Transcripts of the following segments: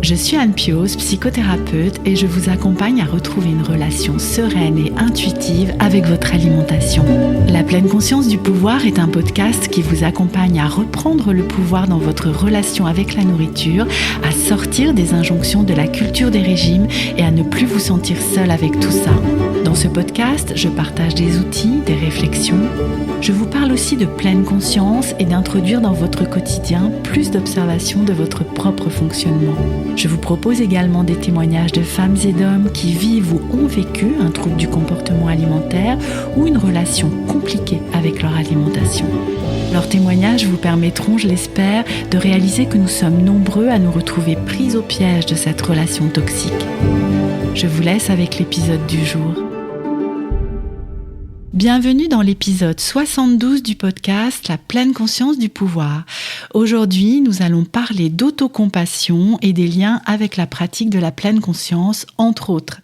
Je suis Anne Pioz, psychothérapeute, et je vous accompagne à retrouver une relation sereine et intuitive avec votre alimentation. La pleine conscience du pouvoir est un podcast qui vous accompagne à reprendre le pouvoir dans votre relation avec la nourriture, à sortir des injonctions de la culture des régimes et à ne plus vous sentir seul avec tout ça. Dans ce podcast, je partage des outils, des réflexions. Je vous parle aussi de pleine conscience et d'introduire dans votre quotidien plus d'observation de votre propre fonctionnement. Je vous propose également des témoignages de femmes et d'hommes qui vivent ou ont vécu un trouble du comportement alimentaire ou une relation compliquée avec leur alimentation. Leurs témoignages vous permettront, je l'espère, de réaliser que nous sommes nombreux à nous retrouver pris au piège de cette relation toxique. Je vous laisse avec l'épisode du jour. Bienvenue dans l'épisode 72 du podcast La pleine conscience du pouvoir. Aujourd'hui, nous allons parler d'autocompassion et des liens avec la pratique de la pleine conscience, entre autres.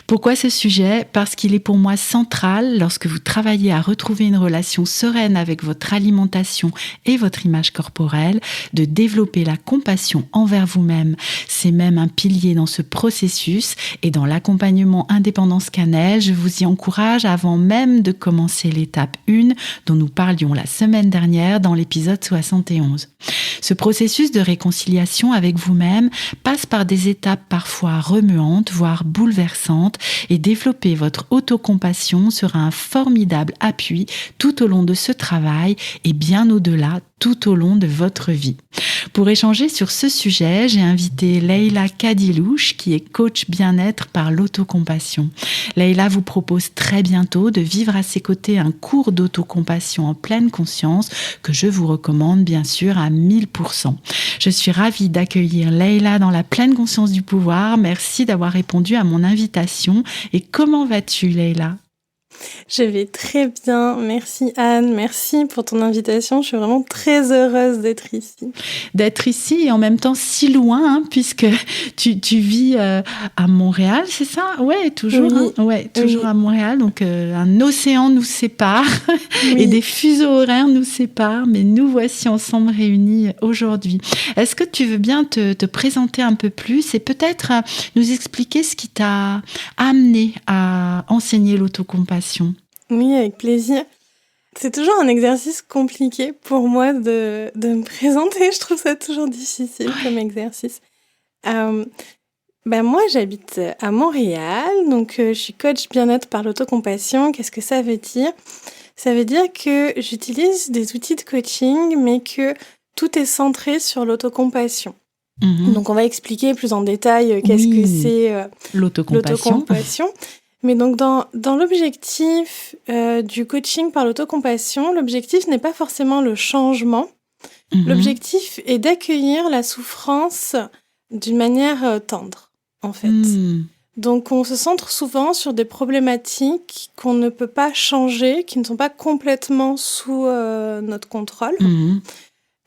Pourquoi ce sujet ? Parce qu'il est pour moi central lorsque vous travaillez à retrouver une relation sereine avec votre alimentation et votre image corporelle, de développer la compassion envers vous-même. C'est même un pilier dans ce processus et dans l'accompagnement Indépendance Cannelle, je vous y encourage avant même de commencer l'étape 1 dont nous parlions la semaine dernière dans l'épisode 71. Ce processus de réconciliation avec vous-même passe par des étapes parfois remuantes, voire bouleversantes, et développer votre autocompassion sera un formidable appui tout au long de ce travail et bien au-delà, tout au long de votre vie. Pour échanger sur ce sujet, j'ai invité Leïla Kadilouche, qui est coach bien-être par l'autocompassion. Leïla vous propose très bientôt de vivre à ses côtés un cours d'autocompassion en pleine conscience que je vous recommande bien sûr à 1000%. Je suis ravie d'accueillir Leïla dans la pleine conscience du pouvoir. Merci d'avoir répondu à mon invitation. Et comment vas-tu, Leïla ? Je vais très bien, merci Anne, merci pour ton invitation, je suis vraiment très heureuse d'être ici. D'être ici et en même temps si loin, hein, puisque tu vis à Montréal, c'est ça ? Ouais, toujours, oui. Hein ouais, toujours oui. À Montréal, donc un océan nous sépare oui. Et des fuseaux horaires nous séparent, mais nous voici ensemble réunis aujourd'hui. Est-ce que tu veux bien te présenter un peu plus et peut-être nous expliquer ce qui t'a amené à enseigner l'autocompassion ? Oui, avec plaisir. C'est toujours un exercice compliqué pour moi de me présenter. Je trouve ça toujours difficile comme exercice. Moi, j'habite à Montréal, donc je suis coach bien-être par l'autocompassion. Qu'est-ce que ça veut dire ? Ça veut dire que j'utilise des outils de coaching, mais que tout est centré sur l'autocompassion. Mmh. Donc, on va expliquer plus en détail qu'est-ce que c'est l'autocompassion. Mais donc, dans l'objectif du coaching par l'autocompassion, l'objectif n'est pas forcément le changement. Mmh. L'objectif est d'accueillir la souffrance d'une manière tendre, en fait. Mmh. Donc, on se centre souvent sur des problématiques qu'on ne peut pas changer, qui ne sont pas complètement sous notre contrôle. Mmh.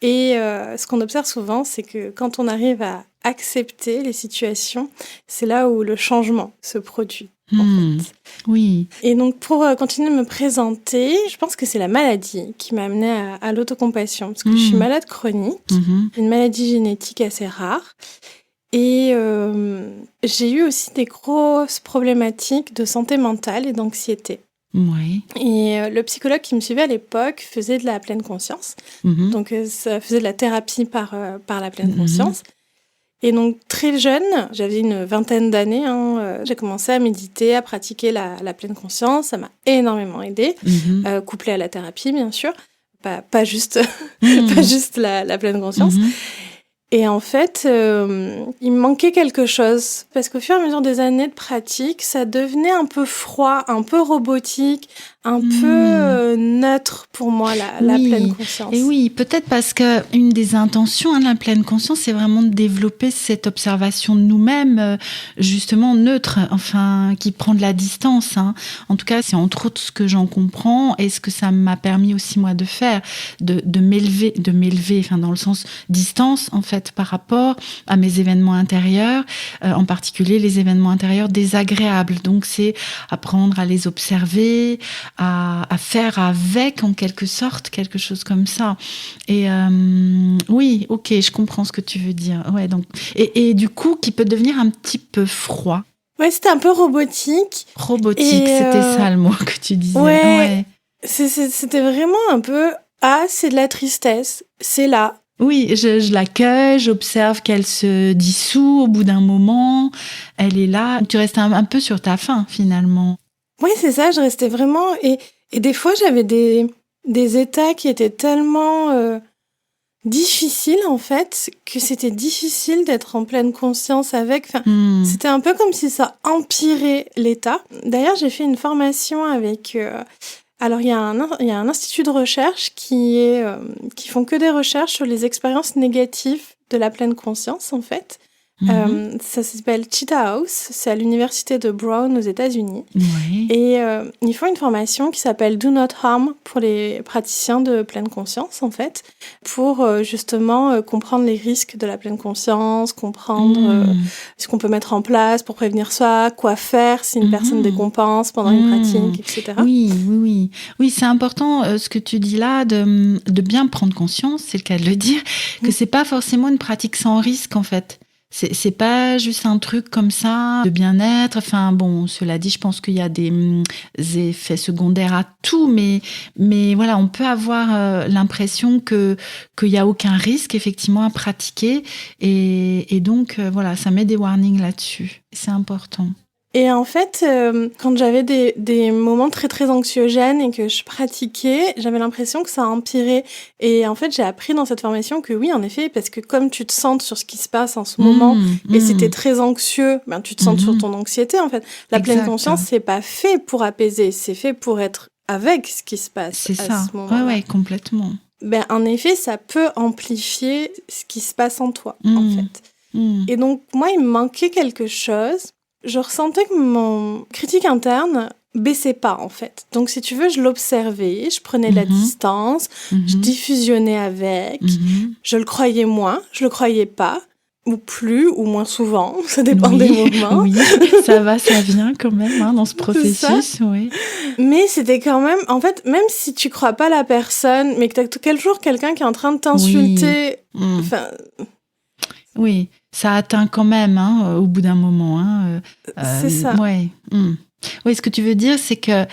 Et ce qu'on observe souvent, c'est que quand on arrive à accepter les situations, c'est là où le changement se produit. En fait. Oui. Et donc, pour continuer de me présenter, je pense que c'est la maladie qui m'a amenée à l'autocompassion, parce que je suis malade chronique, une maladie génétique assez rare, et j'ai eu aussi des grosses problématiques de santé mentale et d'anxiété. Oui. Et le psychologue qui me suivait à l'époque faisait de la pleine conscience, donc ça faisait de la thérapie par la pleine conscience. Et donc, très jeune, j'avais une vingtaine d'années, j'ai commencé à méditer, à pratiquer la pleine conscience. Ça m'a énormément aidée, couplée à la thérapie, bien sûr. Pas juste la pleine conscience. Et en fait, il me manquait quelque chose. Parce qu'au fur et à mesure des années de pratique, ça devenait un peu froid, un peu robotique, un peu neutre pour moi, la pleine conscience. Et oui, peut-être parce qu'une des intentions de la pleine conscience, c'est vraiment de développer cette observation de nous-mêmes, justement neutre, enfin, qui prend de la distance. Hein. En tout cas, c'est entre autres ce que j'en comprends et ce que ça m'a permis aussi, moi, de faire, de m'élever, enfin, dans le sens distance, en fait, fait, par rapport à mes événements intérieurs, en particulier les événements intérieurs désagréables. Donc, c'est apprendre à les observer, à faire avec, en quelque sorte, quelque chose comme ça. Et oui, ok, je comprends ce que tu veux dire. Ouais, donc, et du coup, qui peut devenir un petit peu froid. Ouais, c'était un peu robotique. Robotique, c'était ça le mot que tu disais. Ouais. C'était vraiment un peu, c'est de la tristesse, c'est là. Oui, je l'accueille, j'observe qu'elle se dissout au bout d'un moment, elle est là. Tu restes un peu sur ta faim, finalement. Oui, c'est ça, je restais vraiment... Et des fois, j'avais des états qui étaient tellement difficiles, en fait, que c'était difficile d'être en pleine conscience avec. Enfin, C'était un peu comme si ça empirait l'état. D'ailleurs, j'ai fait une formation avec... Alors, il y a un institut de recherche qui font que des recherches sur les expériences négatives de la pleine conscience, en fait. Ça s'appelle Cheetah House, c'est à l'université de Brown aux États-Unis. Oui. Et ils font une formation qui s'appelle Do Not Harm pour les praticiens de pleine conscience, en fait, pour justement comprendre les risques de la pleine conscience, comprendre ce qu'on peut mettre en place pour prévenir ça, quoi faire si une personne décompense pendant une pratique, etc. Oui, c'est important ce que tu dis là, de bien prendre conscience, c'est le cas de le dire, que c'est pas forcément une pratique sans risque, en fait. C'est pas juste un truc comme ça de bien-être. Enfin bon, cela dit, je pense qu'il y a des effets secondaires à tout, mais voilà, on peut avoir l'impression qu'il y a aucun risque effectivement à pratiquer, et donc voilà, ça met des warnings là-dessus. C'est important. Et en fait, quand j'avais des moments très très anxiogènes et que je pratiquais, j'avais l'impression que ça empirait. Et en fait, j'ai appris dans cette formation que oui, en effet, parce que comme tu te centres sur ce qui se passe en ce moment, et si t'es très anxieux, ben tu te centres sur ton anxiété, en fait. La pleine conscience, c'est pas fait pour apaiser, c'est fait pour être avec ce qui se passe c'est à ça. ce moment-là. Ouais, complètement. Ben, en effet, ça peut amplifier ce qui se passe en toi, en fait. Et donc, moi, il me manquait quelque chose. Je ressentais que mon critique interne baissait pas, en fait. Donc, si tu veux, je l'observais, je prenais de la distance, je diffusionnais avec, je le croyais moins, je le croyais pas, ou plus, ou moins souvent, ça dépend des moments. Oui, ça va, ça vient quand même dans ce processus, oui. Mais c'était quand même, en fait, même si tu crois pas la personne, mais que t'as toujours quelqu'un qui est en train de t'insulter, enfin... Oui, ça atteint quand même au bout d'un moment. C'est ça. Ouais. Oui, ce que tu veux dire, c'est que,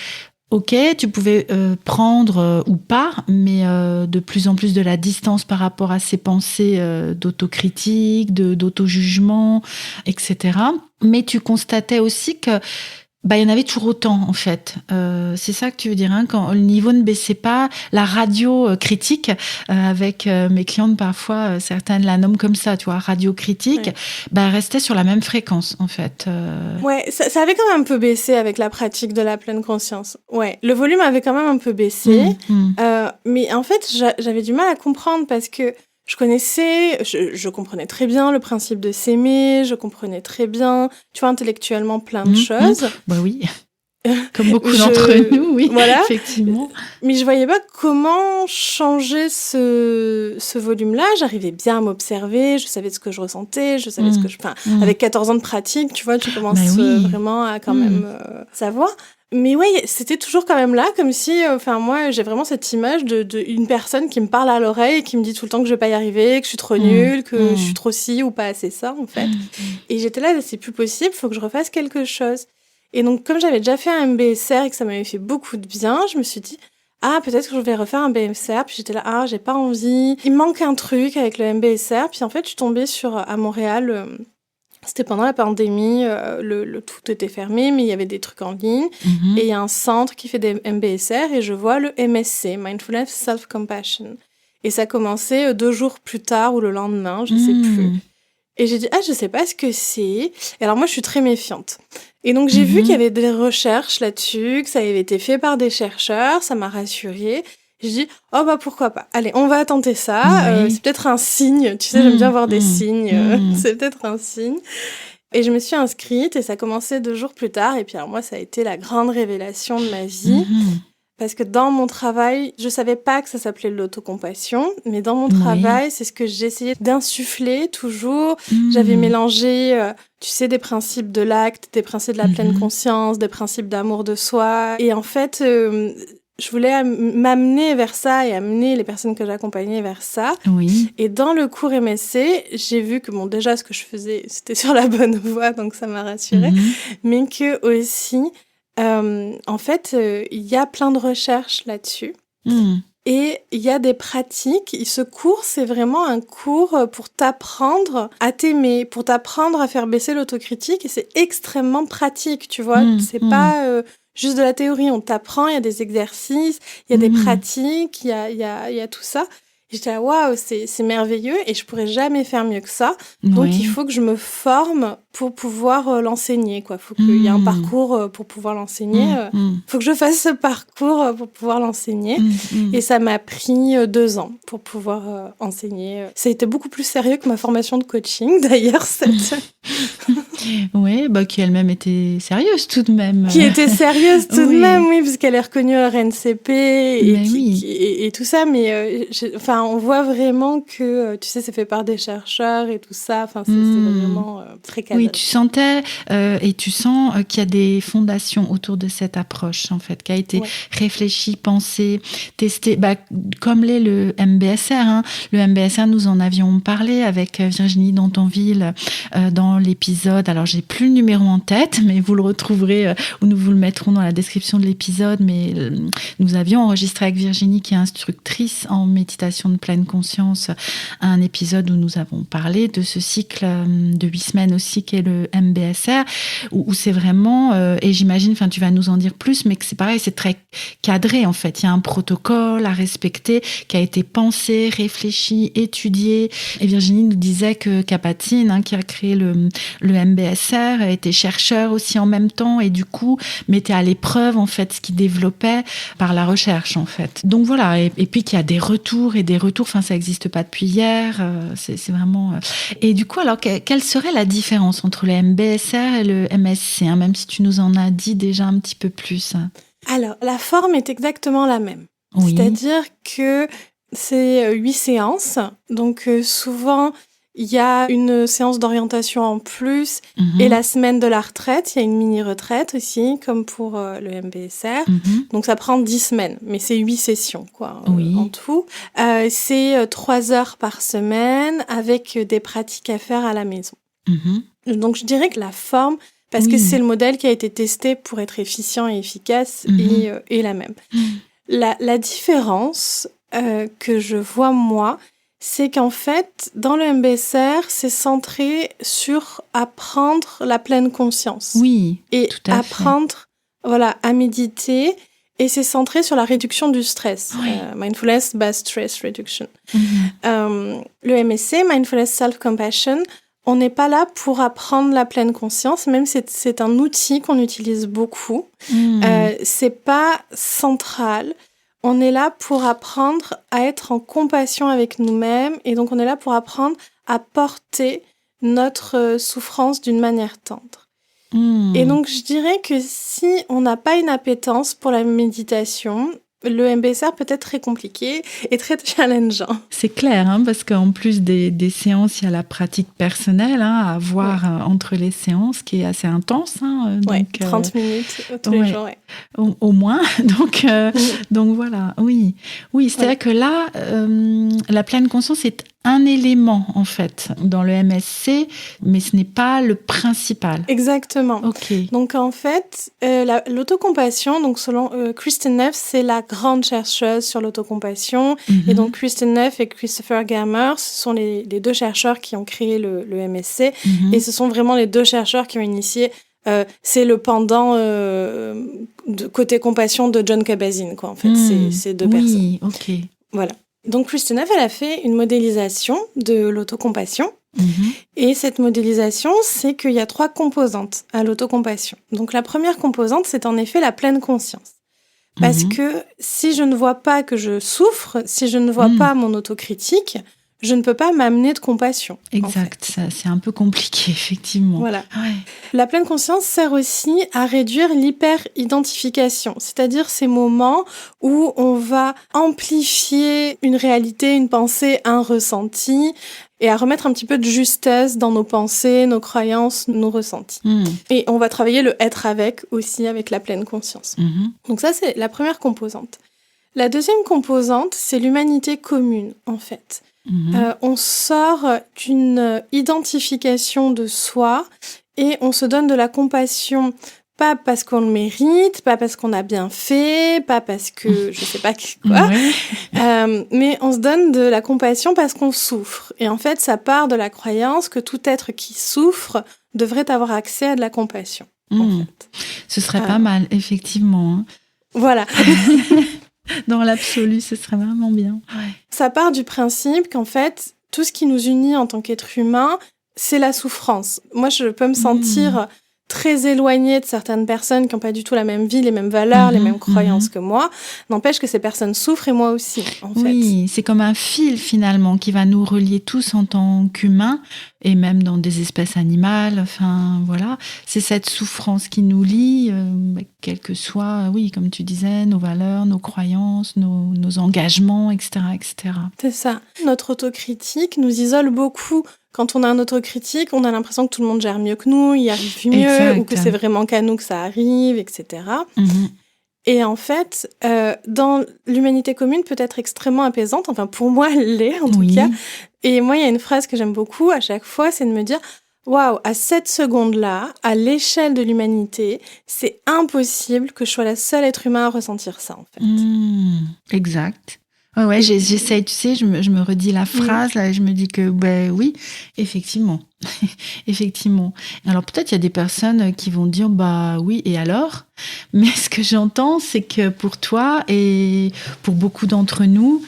ok, tu pouvais prendre ou pas, mais de plus en plus de la distance par rapport à ces pensées d'autocritique, d'auto-jugement, etc. Mais tu constatais aussi que il y en avait toujours autant, en fait. C'est ça que tu veux dire, quand le niveau ne baissait pas, la radio critique, avec mes clientes parfois, certaines la nomment comme ça, tu vois, radio critique, restait sur la même fréquence, en fait. Ouais, ça avait quand même un peu baissé avec la pratique de la pleine conscience. Ouais, le volume avait quand même un peu baissé, mais en fait, j'avais du mal à comprendre parce que je comprenais très bien le principe de s'aimer, je comprenais très bien, tu vois, intellectuellement plein de choses. Bah oui, comme beaucoup d'entre nous, oui, voilà. Effectivement. Mais je voyais pas comment changer ce volume-là. J'arrivais bien à m'observer, je savais ce que je ressentais, je savais ce que avec 14 ans de pratique, tu vois, tu commences vraiment à quand même savoir. Mais ouais, c'était toujours quand même là, comme si, moi, j'ai vraiment cette image de une personne qui me parle à l'oreille et qui me dit tout le temps que je vais pas y arriver, que je suis trop nulle, que je suis trop ci ou pas assez ça, en fait. Et j'étais là, c'est plus possible, faut que je refasse quelque chose. Et donc, comme j'avais déjà fait un MBSR et que ça m'avait fait beaucoup de bien, je me suis dit, peut-être que je vais refaire un MBSR. Puis j'étais là, j'ai pas envie. Il me manque un truc avec le MBSR. Puis en fait, je suis tombée à Montréal. C'était pendant la pandémie, le tout était fermé, mais il y avait des trucs en ligne. Et il y a un centre qui fait des MBSR et je vois le MSC, Mindfulness Self-Compassion. Et ça commençait 2 jours plus tard ou le lendemain, je sais plus. Et j'ai dit, je sais pas ce que c'est. Et alors moi, je suis très méfiante. Et donc, j'ai vu qu'il y avait des recherches là-dessus, que ça avait été fait par des chercheurs, ça m'a rassurée. J'ai dit, pourquoi pas. Allez, on va tenter ça. C'est peut-être un signe. Tu sais, j'aime bien voir des signes. C'est peut-être un signe. Et je me suis inscrite et ça a commencé 2 jours plus tard. Et puis alors moi, ça a été la grande révélation de ma vie. Parce que dans mon travail, je savais pas que ça s'appelait l'autocompassion, mais dans mon travail, c'est ce que j'essayais d'insuffler toujours. J'avais mélangé, tu sais, des principes de l'acte, des principes de la pleine conscience, des principes d'amour de soi. Et en fait, je voulais m'amener vers ça et amener les personnes que j'accompagnais vers ça. Oui. Et dans le cours MSC, j'ai vu que, déjà, ce que je faisais, c'était sur la bonne voie, donc ça m'a rassurée. Mais que aussi... en fait, il y a plein de recherches là-dessus. Et il y a des pratiques. Ce cours, c'est vraiment un cours pour t'apprendre à t'aimer, pour t'apprendre à faire baisser l'autocritique. Et c'est extrêmement pratique, tu vois. C'est pas juste de la théorie. On t'apprend, il y a des exercices, il y a des pratiques, il y a tout ça. Et j'étais là, waouh, c'est merveilleux et je pourrais jamais faire mieux que ça. Donc, il faut que je me forme pour pouvoir l'enseigner, quoi. Faut qu'il y ait un parcours pour pouvoir l'enseigner. Faut que je fasse ce parcours pour pouvoir l'enseigner. Et ça m'a pris 2 ans pour pouvoir enseigner. Ça a été beaucoup plus sérieux que ma formation de coaching, d'ailleurs, Oui, qui elle-même était sérieuse tout de même. Qui était sérieuse tout de même, oui, parce qu'elle est reconnue à RNCP et tout ça. Mais on voit vraiment que, tu sais, c'est fait par des chercheurs et tout ça. Enfin, c'est vraiment très cadré. Oui, tu sentais et tu sens qu'il y a des fondations autour de cette approche, en fait, qui a été réfléchie, pensée, testée, comme l'est le MBSR. Le MBSR, nous en avions parlé avec Virginie Dantonville dans l'épisode. Alors, j'ai plus le numéro en tête, mais vous le retrouverez ou nous vous le mettrons dans la description de l'épisode. Mais nous avions enregistré avec Virginie, qui est instructrice en méditation de pleine conscience, un épisode où nous avons parlé de ce cycle de 8 semaines aussi, qui est le MBSR, où c'est vraiment, et j'imagine, tu vas nous en dire plus, mais que c'est pareil, c'est très cadré en fait. Il y a un protocole à respecter qui a été pensé, réfléchi, étudié. Et Virginie nous disait que Kabat-Zinn, qui a créé le MBSR, était chercheur aussi en même temps et du coup mettait à l'épreuve en fait ce qu'il développait par la recherche en fait. Donc voilà, et puis qu'il y a des retours et des retours, ça n'existe pas depuis hier, c'est vraiment... Et du coup, alors, quelle serait la différence entre le MBSR et le MSC, même si tu nous en as dit déjà un petit peu plus? Alors, la forme est exactement la même. Oui. C'est-à-dire que c'est 8 séances, donc souvent... Il y a une séance d'orientation en plus et la semaine de la retraite, il y a une mini-retraite aussi, comme pour le MBSR. Donc, ça prend 10 semaines, mais c'est 8 sessions, quoi, en tout. C'est 3 heures par semaine avec des pratiques à faire à la maison. Donc, je dirais que la forme, parce que c'est le modèle qui a été testé pour être efficient et efficace, est la même. La différence que je vois, moi, c'est qu'en fait, dans le MBSR, c'est centré sur apprendre la pleine conscience. Oui, et tout à apprendre, à méditer. Et c'est centré sur la réduction du stress. Mindfulness Based Stress Reduction. Le MSC, Mindfulness Self-Compassion, on n'est pas là pour apprendre la pleine conscience, même c'est un outil qu'on utilise beaucoup. C'est pas central. On est là pour apprendre à être en compassion avec nous-mêmes et donc on est là pour apprendre à porter notre souffrance d'une manière tendre. Et donc je dirais que si on n'a pas une appétence pour la méditation, le MBSR peut être très compliqué et très challengeant. C'est clair, parce qu'en plus des séances, il y a la pratique personnelle à avoir entre les séances qui est assez intense. Donc, 30 minutes tous les jours. Au moins. Donc voilà, oui. Oui, c'est-à-dire que là, la pleine conscience est un élément, en fait, dans le MSC, mais ce n'est pas le principal. Exactement. Okay. Donc, en fait, l'autocompassion, donc selon Kristin Neff, c'est la grande chercheuse sur l'autocompassion. Et donc, Kristin Neff et Christopher Gammer, ce sont les 2 chercheurs qui ont créé le MSC. Et ce sont vraiment les 2 chercheurs qui ont initié... c'est le pendant de côté compassion de Jon Kabat-Zinn, quoi, en fait. C'est 2 personnes. Oui, ok. Voilà. Donc, Kristin Neff, elle a fait une modélisation de l'autocompassion. Et cette modélisation, c'est qu'il y a 3 composantes à l'autocompassion. Donc, la première composante, c'est en effet la pleine conscience. Parce que si je ne vois pas que je souffre, si je ne vois pas mon autocritique, je ne peux pas m'amener de compassion. Exact, ça, c'est un peu compliqué, effectivement. Voilà. Ouais. La pleine conscience sert aussi à réduire l'hyper-identification, c'est-à-dire ces moments où on va amplifier une réalité, une pensée, un ressenti, et à remettre un petit peu de justesse dans nos pensées, nos croyances, nos ressentis. Et on va travailler le être avec aussi, avec la pleine conscience. Donc ça, c'est la première composante. La deuxième composante, c'est l'humanité commune, en fait. On sort d'une identification de soi et on se donne de la compassion, pas parce qu'on le mérite, pas parce qu'on a bien fait, pas parce que je sais pas quoi, mais on se donne de la compassion parce qu'on souffre. Et en fait, ça part de la croyance que tout être qui souffre devrait avoir accès à de la compassion. En fait. Ce serait pas mal, effectivement. Hein. Voilà. Dans l'absolu, ce serait vraiment bien. Ouais. Ça part du principe qu'en fait, tout ce qui nous unit en tant qu'être humain, c'est la souffrance. Moi, je peux me sentir très éloignée de certaines personnes qui n'ont pas du tout la même vie, les mêmes valeurs, les mêmes croyances que moi. N'empêche que ces personnes souffrent et moi aussi, en fait. Oui, c'est comme un fil, finalement, qui va nous relier tous en tant qu'humains et même dans des espèces animales. Enfin, voilà. C'est cette souffrance qui nous lie, quelles que soient, oui, comme tu disais, nos valeurs, nos croyances, nos engagements, etc., etc. C'est ça. Notre autocritique nous isole beaucoup. Quand on a un autocritique, on a l'impression que tout le monde gère mieux que nous, y arrive mieux, ou que c'est vraiment qu'à nous que ça arrive, etc. Et en fait, dans l'humanité commune peut être extrêmement apaisante. Enfin, pour moi, elle l'est, en tout cas. Et moi, il y a une phrase que j'aime beaucoup à chaque fois, c'est de me dire « Waouh, à cette seconde-là, à l'échelle de l'humanité, c'est impossible que je sois la seule être humain à ressentir ça, en fait. » Exact. Ouais, j'essaye, tu sais, je me redis la phrase, là, et je me dis que, oui, effectivement. Effectivement. Alors, peut-être il y a des personnes qui vont dire, oui, et alors ? Mais ce que j'entends, c'est que pour toi et pour beaucoup d'entre nous,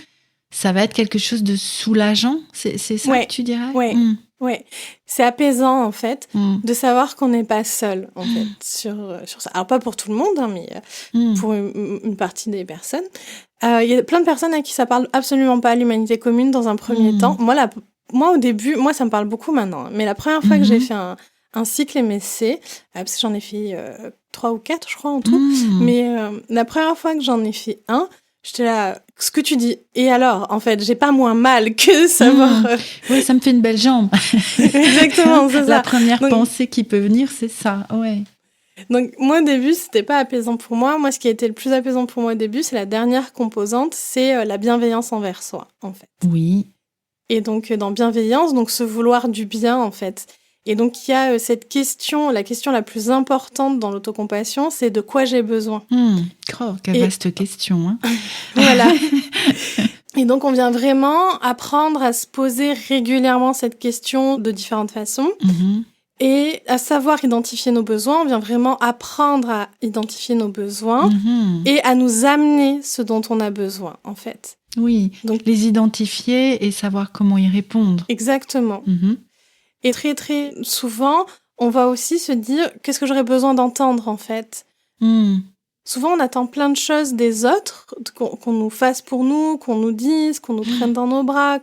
ça va être quelque chose de soulageant. C'est ça que tu dirais ? Oui, c'est apaisant, en fait, de savoir qu'on n'est pas seul, en fait, sur ça. Alors, pas pour tout le monde, hein, mais pour une partie des personnes. Il y a plein de personnes à qui ça parle absolument pas, l'humanité commune, dans un premier temps. Moi, au début, ça me parle beaucoup maintenant, mais la première fois que j'ai fait un cycle MSC, parce que j'en ai fait 3 ou 4, je crois, en tout, mais la première fois que j'en ai fait un, j'étais là, ce que tu dis. Et alors, en fait, j'ai pas moins mal que savoir... Oui, ça me fait une belle jambe. Exactement, c'est ça. La première pensée qui peut venir, c'est ça, ouais. Donc, moi, au début, c'était pas apaisant pour moi. Moi, ce qui a été le plus apaisant pour moi au début, c'est la dernière composante, c'est la bienveillance envers soi, en fait. Oui. Et donc, dans bienveillance, donc se vouloir du bien, en fait. Et donc, il y a cette question, la question la plus importante dans l'autocompassion, c'est de quoi j'ai besoin. Quelle vaste question. Hein. Voilà. Et donc, on vient vraiment apprendre à se poser régulièrement cette question de différentes façons. Et à savoir identifier nos besoins, on vient vraiment apprendre à identifier nos besoins et à nous amener ce dont on a besoin, en fait. Oui, donc les identifier et savoir comment y répondre. Exactement. Et très, très souvent, on va aussi se dire « Qu'est-ce que j'aurais besoin d'entendre, en fait ?» Souvent, on attend plein de choses des autres, qu'on nous fasse pour nous, qu'on nous dise, qu'on nous prenne dans nos bras.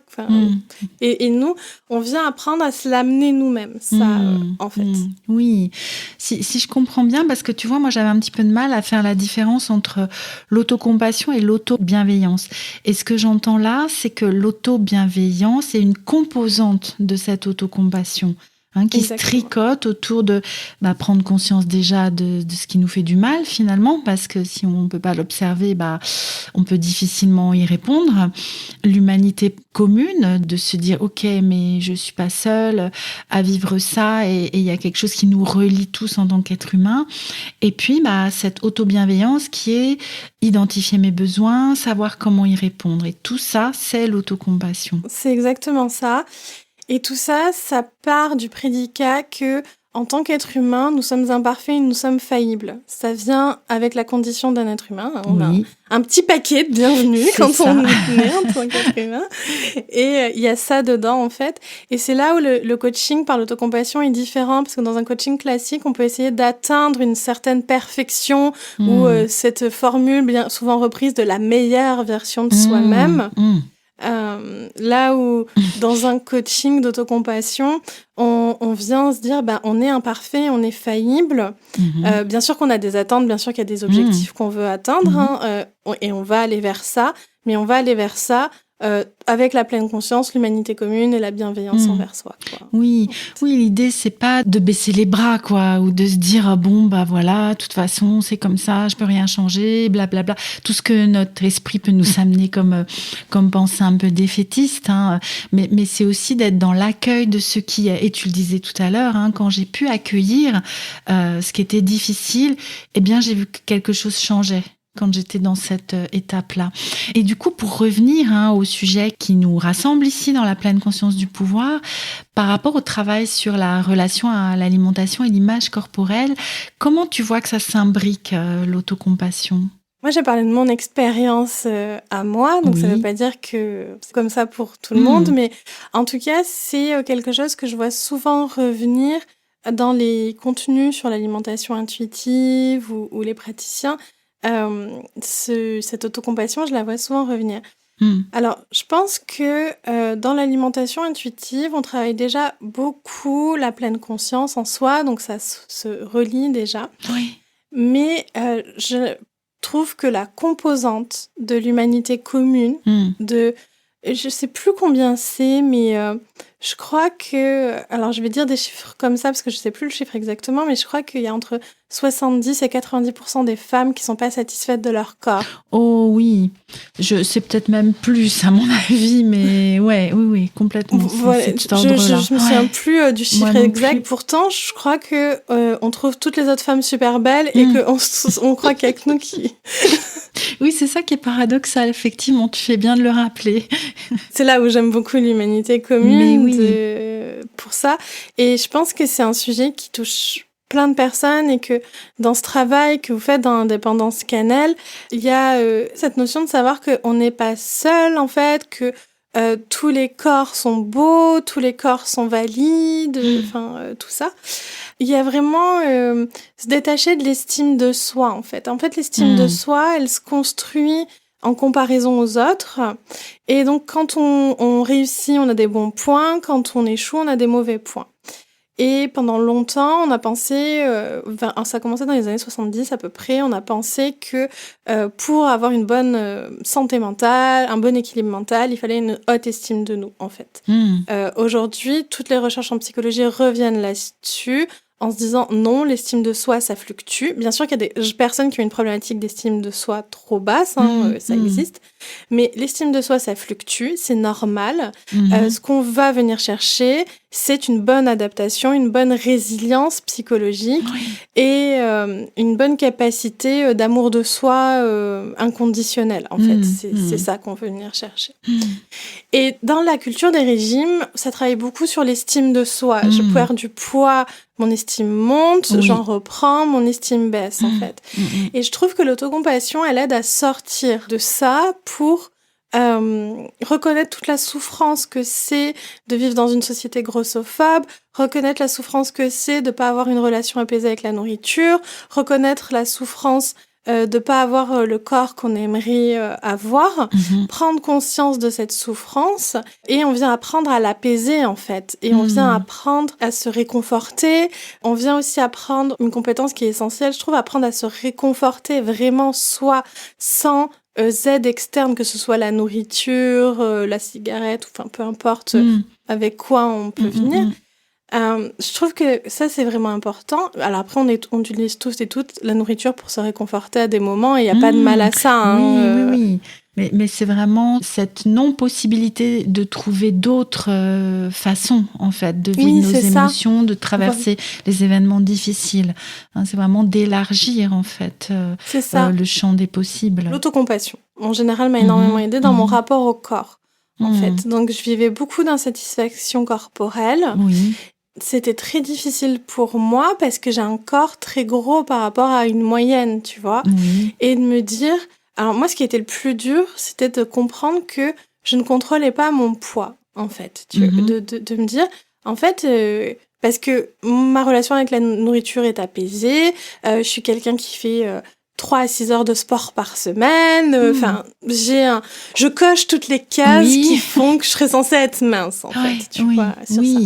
Et nous, on vient apprendre à se l'amener nous-mêmes, ça, en fait. Oui, si je comprends bien, parce que tu vois, moi, j'avais un petit peu de mal à faire la différence entre l'autocompassion et l'auto-bienveillance. Et ce que j'entends là, c'est que l'auto-bienveillance est une composante de cette autocompassion. Qui se tricote autour de prendre conscience déjà de ce qui nous fait du mal finalement, parce que si on ne peut pas l'observer, on peut difficilement y répondre. L'humanité commune, de se dire ok, mais je ne suis pas seule à vivre ça, et il y a quelque chose qui nous relie tous en tant qu'être humain. Et puis cette auto-bienveillance qui est identifier mes besoins, savoir comment y répondre. Et tout ça, c'est l'autocompassion. C'est exactement ça. Et tout ça, ça part du prédicat que, en tant qu'être humain, nous sommes imparfaits et nous sommes faillibles. Ça vient avec la condition d'un être humain. On a un petit paquet de bienvenue quand on est né en tant qu'être humain. Et il y a ça dedans, en fait. Et c'est là où le coaching par l'autocompassion est différent, parce que dans un coaching classique, on peut essayer d'atteindre une certaine perfection ou cette formule bien souvent reprise de la meilleure version de soi-même. Là où dans un coaching d'autocompassion, on vient se dire, on est imparfait, on est faillible. Bien sûr qu'on a des attentes, bien sûr qu'il y a des objectifs qu'on veut atteindre, et on va aller vers ça, mais on va aller vers ça avec la pleine conscience, l'humanité commune et la bienveillance envers soi, quoi. Oui, l'idée c'est pas de baisser les bras, quoi, ou de se dire voilà, de toute façon c'est comme ça, je peux rien changer, blablabla. Tout ce que notre esprit peut nous amener comme pensée un peu défaitiste, hein. Mais c'est aussi d'être dans l'accueil de ce qui est. Et tu le disais tout à l'heure, hein, quand j'ai pu accueillir ce qui était difficile, eh bien j'ai vu que quelque chose changeait quand j'étais dans cette étape-là. Et du coup, pour revenir au sujet qui nous rassemble ici dans la pleine conscience du pouvoir, par rapport au travail sur la relation à l'alimentation et l'image corporelle, comment tu vois que ça s'imbrique, l'autocompassion ? Moi, j'ai parlé de mon expérience à moi, donc ça ne veut pas dire que c'est comme ça pour tout le monde, mais en tout cas, c'est quelque chose que je vois souvent revenir dans les contenus sur l'alimentation intuitive ou les praticiens. Cette autocompassion, je la vois souvent revenir. Alors, je pense que dans l'alimentation intuitive, on travaille déjà beaucoup la pleine conscience en soi, donc ça se relie déjà. Oui. Mais je trouve que la composante de l'humanité commune, je sais plus combien c'est, mais je crois que... Alors, je vais dire des chiffres comme ça, parce que je sais plus le chiffre exactement, mais je crois qu'il y a entre 70 et 90% des femmes qui sont pas satisfaites de leur corps. Oh oui, c'est peut-être même plus à mon avis, mais oui, complètement. Voilà, je me souviens plus du chiffre exact. Pourtant, je crois que on trouve toutes les autres femmes super belles et qu'on croit qu'il y a que nous qui... Oui, c'est ça qui est paradoxal, effectivement, tu fais bien de le rappeler. C'est là où j'aime beaucoup l'humanité commune pour ça. Et je pense que c'est un sujet qui touche plein de personnes et que dans ce travail que vous faites dans Indépendance Cannelle, il y a cette notion de savoir qu'on n'est pas seul, en fait, que tous les corps sont beaux, tous les corps sont valides, tout ça. Il y a vraiment se détacher de l'estime de soi, en fait. En fait, l'estime de soi, elle se construit en comparaison aux autres. Et donc, quand on réussit, on a des bons points. Quand on échoue, on a des mauvais points. Et pendant longtemps, on a pensé, ça a commencé dans les années 70 à peu près, on a pensé que pour avoir une bonne santé mentale, un bon équilibre mental, il fallait une haute estime de nous, en fait. Aujourd'hui, toutes les recherches en psychologie reviennent là-dessus, en se disant non, l'estime de soi, ça fluctue. Bien sûr qu'il y a des personnes qui ont une problématique d'estime de soi trop basse, ça existe. Mais l'estime de soi, ça fluctue, c'est normal. Ce qu'on va venir chercher, c'est une bonne adaptation, une bonne résilience psychologique et une bonne capacité d'amour de soi inconditionnel, en fait. C'est ça qu'on veut venir chercher. Et dans la culture des régimes, ça travaille beaucoup sur l'estime de soi. Je perds du poids, mon estime monte, j'en reprends, mon estime baisse, en fait. Et je trouve que l'autocompassion, elle aide à sortir de ça pour reconnaître toute la souffrance que c'est de vivre dans une société grossophobe, reconnaître la souffrance que c'est de pas avoir une relation apaisée avec la nourriture, reconnaître la souffrance de pas avoir le corps qu'on aimerait avoir, prendre conscience de cette souffrance et on vient apprendre à l'apaiser, en fait. Et on vient apprendre à se réconforter. On vient aussi apprendre une compétence qui est essentielle, je trouve, apprendre à se réconforter vraiment soi, sans aide externe, que ce soit la nourriture, la cigarette, enfin peu importe avec quoi on peut venir. Je trouve que ça, c'est vraiment important. Alors après, on utilise tous et toutes la nourriture pour se réconforter à des moments et il n'y a pas de mal à ça. Oui. Mais c'est vraiment cette non-possibilité de trouver d'autres façons, en fait, de vivre nos émotions, de traverser les événements difficiles. C'est vraiment d'élargir, en fait, le champ des possibles. L'autocompassion, en général, m'a énormément aidée dans mon rapport au corps, en fait. Donc, je vivais beaucoup d'insatisfaction corporelle. C'était très difficile pour moi parce que j'ai un corps très gros par rapport à une moyenne, tu vois. Et de me dire... Alors moi, ce qui était le plus dur, c'était de comprendre que je ne contrôlais pas mon poids, en fait. De me dire, en fait... parce que ma relation avec la nourriture est apaisée, je suis quelqu'un qui fait 3 à 6 heures de sport par semaine. Enfin, je coche toutes les cases qui font que je serais censée être mince, en fait, tu vois, sur ça.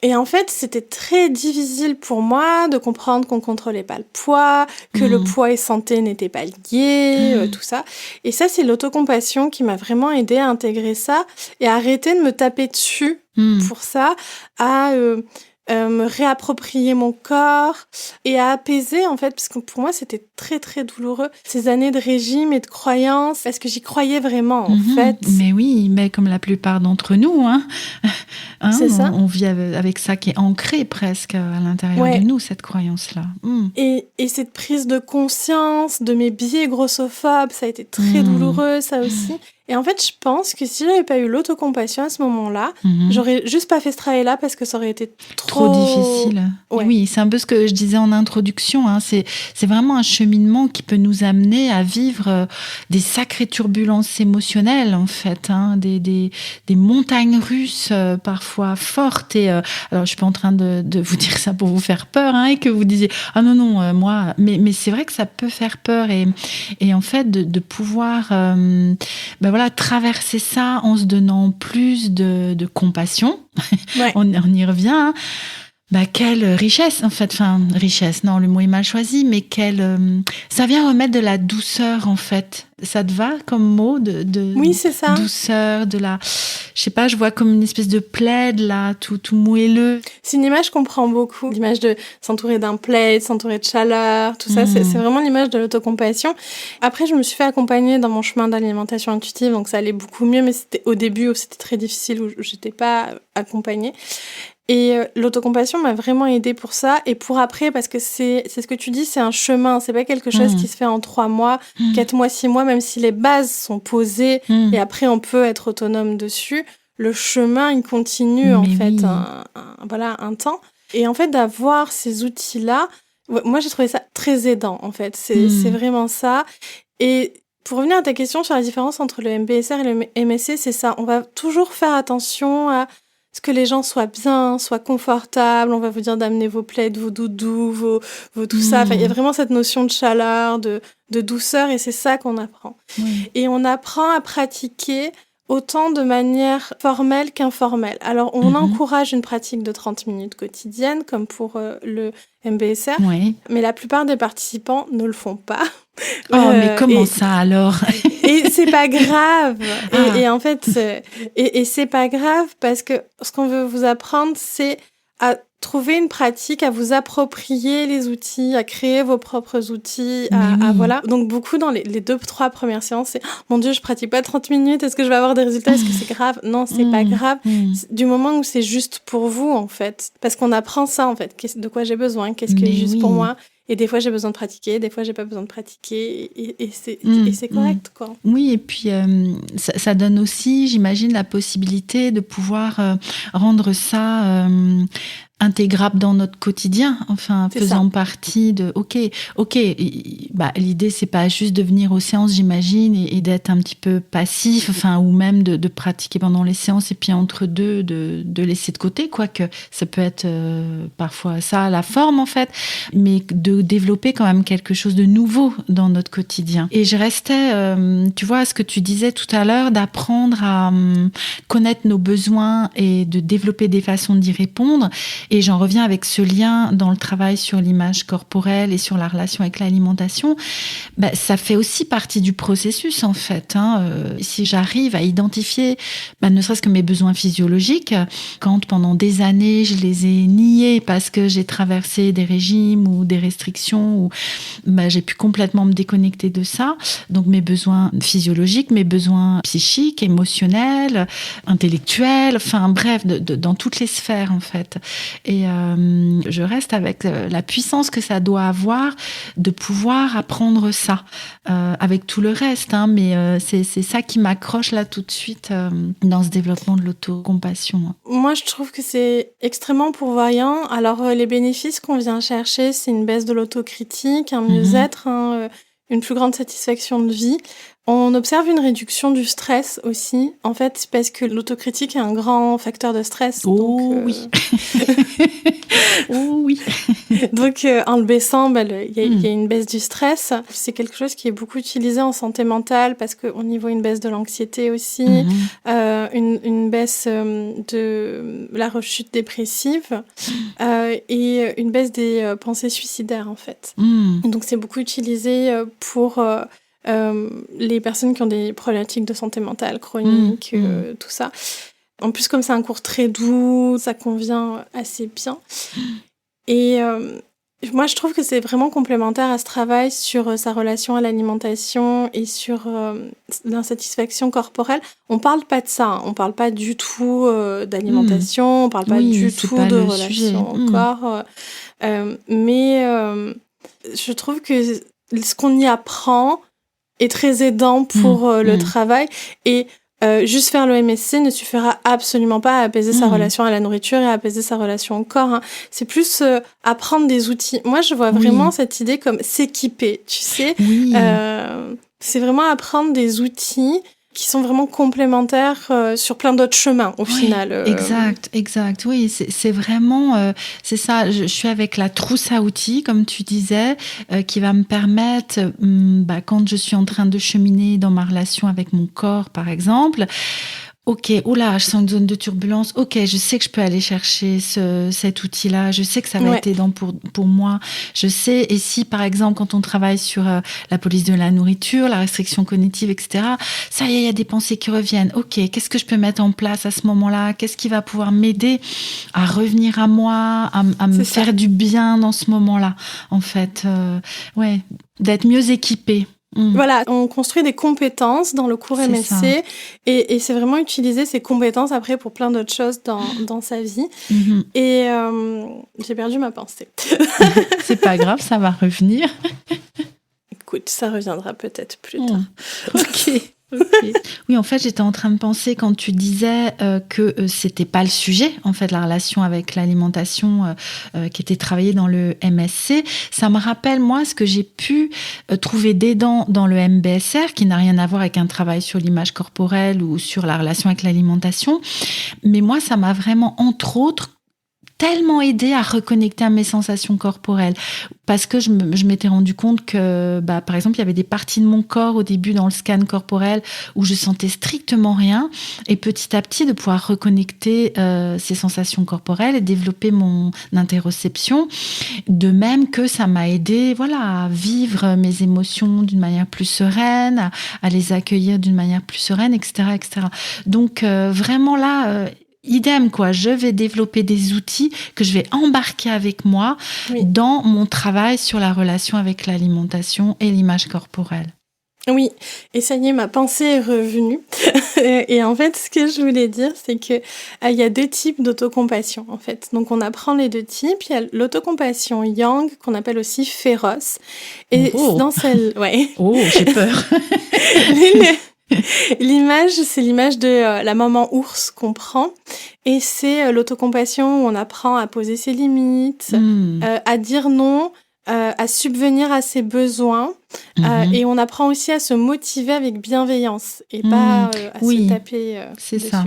Et en fait, c'était très difficile pour moi de comprendre qu'on contrôlait pas le poids, que le poids et santé n'étaient pas liés, tout ça. Et ça, c'est l'autocompassion qui m'a vraiment aidée à intégrer ça et à arrêter de me taper dessus pour ça, à me réapproprier mon corps et à apaiser, en fait, parce que pour moi, c'était très, très douloureux, ces années de régime et de croyances, parce que j'y croyais vraiment, en fait. Mais oui, mais comme la plupart d'entre nous, c'est ça. On vit avec ça qui est ancré presque à l'intérieur de nous, cette croyance-là. Et cette prise de conscience de mes biais grossophobes, ça a été très douloureux, ça aussi. Et en fait, je pense que si j'avais pas eu l'autocompassion à ce moment-là, j'aurais juste pas fait ce travail-là parce que ça aurait été trop difficile. Ouais. Oui, c'est un peu ce que je disais en introduction. C'est vraiment un cheminement qui peut nous amener à vivre des sacrées turbulences émotionnelles, en fait, des montagnes russes parfois fortes. Et alors, je suis pas en train de vous dire ça pour vous faire peur, et que vous disiez non, moi. Mais c'est vrai que ça peut faire peur et en fait de pouvoir traverser ça en se donnant plus de compassion. On y revient. Quelle richesse, en fait. Enfin, richesse, non, le mot est mal choisi, mais ça vient remettre de la douceur, en fait. Ça te va comme mot oui, c'est ça. Douceur, je sais pas, je vois comme une espèce de plaid, là, tout moelleux. C'est une image qu'on prend beaucoup, l'image de s'entourer d'un plaid, s'entourer de chaleur, tout ça, c'est vraiment l'image de l'autocompassion. Après, je me suis fait accompagner dans mon chemin d'alimentation intuitive, donc ça allait beaucoup mieux, mais c'était au début où c'était très difficile, où j'étais pas accompagnée. Et l'autocompassion m'a vraiment aidée pour ça et pour après, parce que c'est ce que tu dis, c'est un chemin, c'est pas quelque chose qui se fait en 3 mois, 4 mois, 6 mois, même si les bases sont posées et après on peut être autonome dessus. Le chemin, il continue en fait un temps. Et en fait, d'avoir ces outils-là, moi j'ai trouvé ça très aidant en fait, c'est vraiment ça. Et pour revenir à ta question sur la différence entre le MBSR et le MSC, c'est ça, on va toujours faire attention à ce que les gens soient bien, soient confortables. On va vous dire d'amener vos plaids, vos doudous, vos tout ça. Enfin, il y a vraiment cette notion de chaleur, de douceur, et c'est ça qu'on apprend. Et on apprend à pratiquer autant de manière formelle qu'informelle. Alors, on encourage une pratique de 30 minutes quotidienne, comme pour le MBSR, mais la plupart des participants ne le font pas. Mais comment ça alors? Et c'est pas grave. Et en fait, c'est pas grave parce que ce qu'on veut vous apprendre, c'est à trouver une pratique, à vous approprier les outils, à créer vos propres outils, voilà. Donc beaucoup dans les 2-3 premières séances, c'est mon Dieu, je pratique pas 30 minutes, est-ce que je vais avoir des résultats, est-ce que c'est grave? Non, c'est pas grave. Du moment où c'est juste pour vous, en fait. Parce qu'on apprend ça, en fait. De quoi j'ai besoin, qu'est-ce qui est juste pour moi. Et des fois, j'ai besoin de pratiquer, des fois, j'ai pas besoin de pratiquer, et c'est correct, quoi. Oui, et puis ça donne aussi, j'imagine, la possibilité de pouvoir rendre ça intégrable dans notre quotidien, enfin faisant partie de ok, l'idée c'est pas juste de venir aux séances, j'imagine, et d'être un petit peu passif, enfin, ou même de pratiquer pendant les séances et puis entre deux de laisser de côté, quoique ça peut être parfois ça la forme en fait, mais de développer quand même quelque chose de nouveau dans notre quotidien. Et je restais, tu vois, à ce que tu disais tout à l'heure, d'apprendre à connaître nos besoins et de développer des façons d'y répondre. Et j'en reviens avec ce lien dans le travail sur l'image corporelle et sur la relation avec l'alimentation. Ça fait aussi partie du processus, en fait. Si j'arrive à identifier, ne serait-ce que mes besoins physiologiques, quand pendant des années, je les ai niés parce que j'ai traversé des régimes ou des restrictions, ou j'ai pu complètement me déconnecter de ça. Donc, mes besoins physiologiques, mes besoins psychiques, émotionnels, intellectuels, enfin bref, dans toutes les sphères, en fait. Et je reste avec la puissance que ça doit avoir de pouvoir apprendre ça avec tout le reste, mais c'est ça qui m'accroche là tout de suite dans ce développement de l'autocompassion. Moi, je trouve que c'est extrêmement pourvoyant. Alors, les bénéfices qu'on vient chercher, c'est une baisse de l'autocritique, un mieux-être, une plus grande satisfaction de vie. On observe une réduction du stress aussi, en fait, parce que l'autocritique est un grand facteur de stress. Oui. Oh oui. Donc, en le baissant, il y a une baisse du stress. C'est quelque chose qui est beaucoup utilisé en santé mentale parce qu'on y voit une baisse de l'anxiété aussi, une baisse de la rechute dépressive et une baisse des pensées suicidaires, en fait. Donc, c'est beaucoup utilisé pour les personnes qui ont des problématiques de santé mentale chroniques, tout ça. En plus, comme c'est un cours très doux, ça convient assez bien. Et moi, je trouve que c'est vraiment complémentaire à ce travail sur sa relation à l'alimentation et sur l'insatisfaction corporelle. On parle pas de ça, hein. On parle pas du tout d'alimentation, on parle pas du tout de relation au corps. Mais je trouve que ce qu'on y apprend est très aidant pour le travail. Et juste faire le MSC ne suffira absolument pas à apaiser sa relation à la nourriture et à apaiser sa relation au corps. Hein. C'est plus apprendre des outils. Moi, je vois vraiment cette idée comme s'équiper, tu sais. C'est vraiment apprendre des outils qui sont vraiment complémentaires sur plein d'autres chemins, au final. Exact. Oui, c'est vraiment... c'est ça, je suis avec la trousse à outils, comme tu disais, qui va me permettre, quand je suis en train de cheminer dans ma relation avec mon corps, par exemple... Ok, oula, je sens une zone de turbulence. Ok, je sais que je peux aller chercher cet outil-là. Je sais que ça va être aidant pour moi. Je sais, et si par exemple, quand on travaille sur la police de la nourriture, la restriction cognitive, etc., ça y est, il y a des pensées qui reviennent. Ok, qu'est-ce que je peux mettre en place à ce moment-là? Qu'est-ce qui va pouvoir m'aider à revenir à moi, à me faire du bien dans ce moment-là? En fait, d'être mieux équipée. Voilà, on construit des compétences dans le cours MSC et c'est vraiment utiliser ces compétences après pour plein d'autres choses dans sa vie. Et j'ai perdu ma pensée. C'est pas grave, ça va revenir. Écoute, ça reviendra peut-être plus tard. Ok. Oui, en fait, j'étais en train de penser quand tu disais que c'était pas le sujet, en fait, la relation avec l'alimentation qui était travaillée dans le MSC. Ça me rappelle, moi, ce que j'ai pu trouver d'aidant dans le MBSR, qui n'a rien à voir avec un travail sur l'image corporelle ou sur la relation avec l'alimentation. Mais moi, ça m'a vraiment, entre autres, tellement aidé à reconnecter à mes sensations corporelles parce que je m'étais rendu compte que par exemple il y avait des parties de mon corps au début dans le scan corporel où je sentais strictement rien et petit à petit de pouvoir reconnecter ces sensations corporelles et développer mon interoception, de même que ça m'a aidé à vivre mes émotions d'une manière plus sereine, à les accueillir d'une manière plus sereine, etc. Donc vraiment là idem, quoi. Je vais développer des outils que je vais embarquer avec moi dans mon travail sur la relation avec l'alimentation et l'image corporelle. Oui, et ça y est, ma pensée est revenue. Et en fait, ce que je voulais dire, c'est que il y a deux types d'autocompassion, en fait. Donc, on apprend les deux types. Il y a l'autocompassion yang, qu'on appelle aussi féroce. Et dans celle... Oh, j'ai peur. L'image, c'est l'image de la maman ours qu'on prend. Et c'est l'autocompassion où on apprend à poser ses limites, à dire non, à subvenir à ses besoins. Et on apprend aussi à se motiver avec bienveillance et pas à se taper c'est dessus. Ça.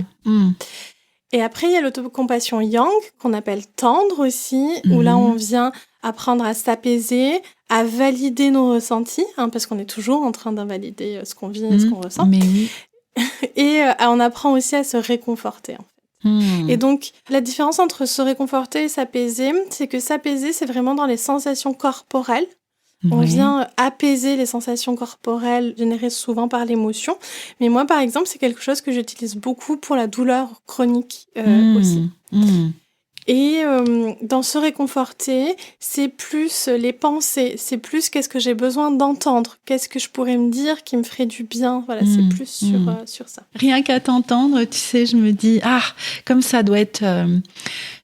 Et après, il y a l'autocompassion yang, qu'on appelle tendre aussi, où là, on vient apprendre à s'apaiser, à valider nos ressentis, parce qu'on est toujours en train d'invalider ce qu'on vit et ce qu'on ressent. Mais oui. Et on apprend aussi à se réconforter, en fait. Et donc, la différence entre se réconforter et s'apaiser, c'est que s'apaiser, c'est vraiment dans les sensations corporelles. On vient apaiser les sensations corporelles générées souvent par l'émotion. Mais moi, par exemple, c'est quelque chose que j'utilise beaucoup pour la douleur chronique aussi. Et dans se réconforter, c'est plus les pensées, c'est plus qu'est-ce que j'ai besoin d'entendre, qu'est-ce que je pourrais me dire qui me ferait du bien. Voilà, c'est plus sur ça. Rien qu'à t'entendre, tu sais, je me dis, comme ça doit être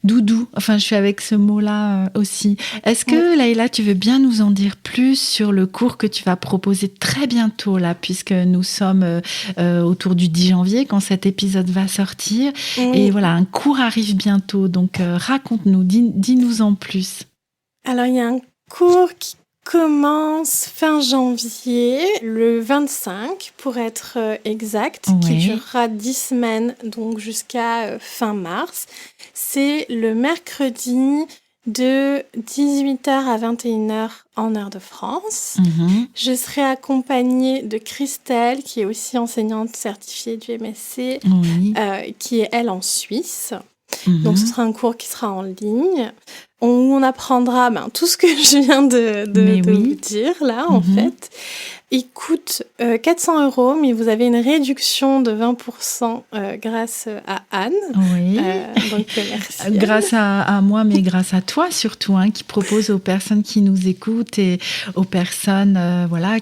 doudou. Enfin, je suis avec ce mot-là aussi. Est-ce que, Laïla, tu veux bien nous en dire plus sur le cours que tu vas proposer très bientôt, là, puisque nous sommes autour du 10 janvier, quand cet épisode va sortir. Et voilà, un cours arrive bientôt, donc raconte-nous, dis-nous en plus. Alors, il y a un cours commence fin janvier, le 25 pour être exact, qui durera 10 semaines, donc jusqu'à fin mars. C'est le mercredi de 18h à 21h en heure de France. Je serai accompagnée de Christelle, qui est aussi enseignante certifiée du MSC, qui est elle en Suisse. Donc ce sera un cours qui sera en ligne, où on apprendra tout ce que je viens de vous dire là en fait. Il coûte 400 €, mais vous avez une réduction de 20% grâce à Anne. Donc merci. Grâce à moi, mais grâce à toi surtout, qui propose aux personnes qui nous écoutent et aux personnes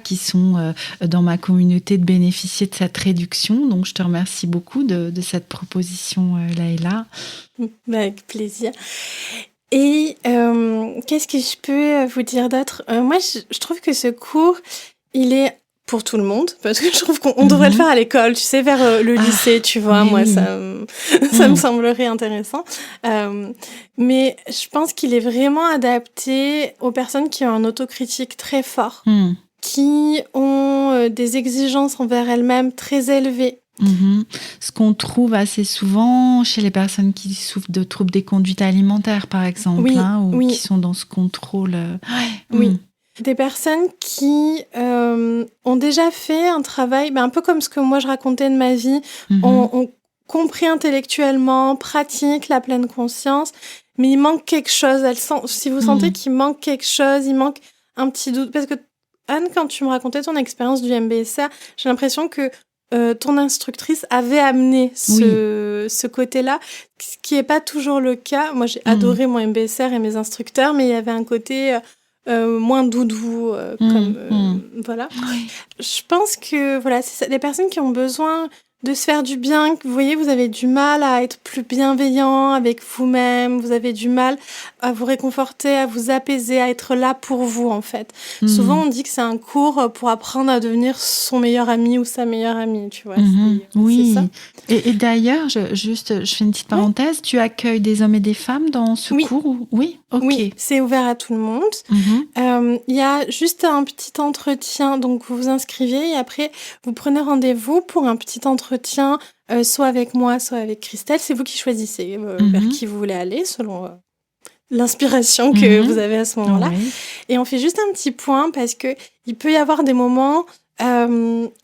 qui sont dans ma communauté de bénéficier de cette réduction. Donc je te remercie beaucoup de cette proposition, Laëla. Avec plaisir. Et qu'est-ce que je peux vous dire d'autre ? Moi, je trouve que ce cours, il est pour tout le monde, parce que je trouve qu'on devrait le faire à l'école, tu sais, vers le lycée, tu vois. Moi, ça me semblerait intéressant. Mais je pense qu'il est vraiment adapté aux personnes qui ont un autocritique très fort, qui ont des exigences envers elles-mêmes très élevées. Ce qu'on trouve assez souvent chez les personnes qui souffrent de troubles des conduites alimentaires, par exemple, qui sont dans ce contrôle. Des personnes qui ont déjà fait un travail, un peu comme ce que moi je racontais de ma vie, ont compris intellectuellement, pratiquent la pleine conscience, mais il manque quelque chose. Si vous sentez qu'il manque quelque chose, il manque un petit doute. Parce que Anne, quand tu me racontais ton expérience du MBSR, j'ai l'impression que ton instructrice avait amené ce côté-là, ce qui n'est pas toujours le cas. Moi, j'ai adoré mon MBSR et mes instructeurs, mais il y avait un côté moins doudou, voilà. Je pense que c'est ça, les personnes qui ont besoin de se faire du bien, vous voyez, vous avez du mal à être plus bienveillant avec vous-même, vous avez du mal à vous réconforter, à vous apaiser, à être là pour vous, en fait. Souvent, on dit que c'est un cours pour apprendre à devenir son meilleur ami ou sa meilleure amie, tu vois. C'est ça. Et d'ailleurs, je fais une petite parenthèse, tu accueilles des hommes et des femmes dans ce cours ? Oui, ok. Oui, c'est ouvert à tout le monde. Il y a juste un petit entretien, donc vous vous inscrivez et après, vous prenez rendez-vous pour un petit entretien, soit avec moi, soit avec Christelle. C'est vous qui choisissez vers qui vous voulez aller, selon l'inspiration que vous avez à ce moment-là. Et on fait juste un petit point parce qu'il peut y avoir des moments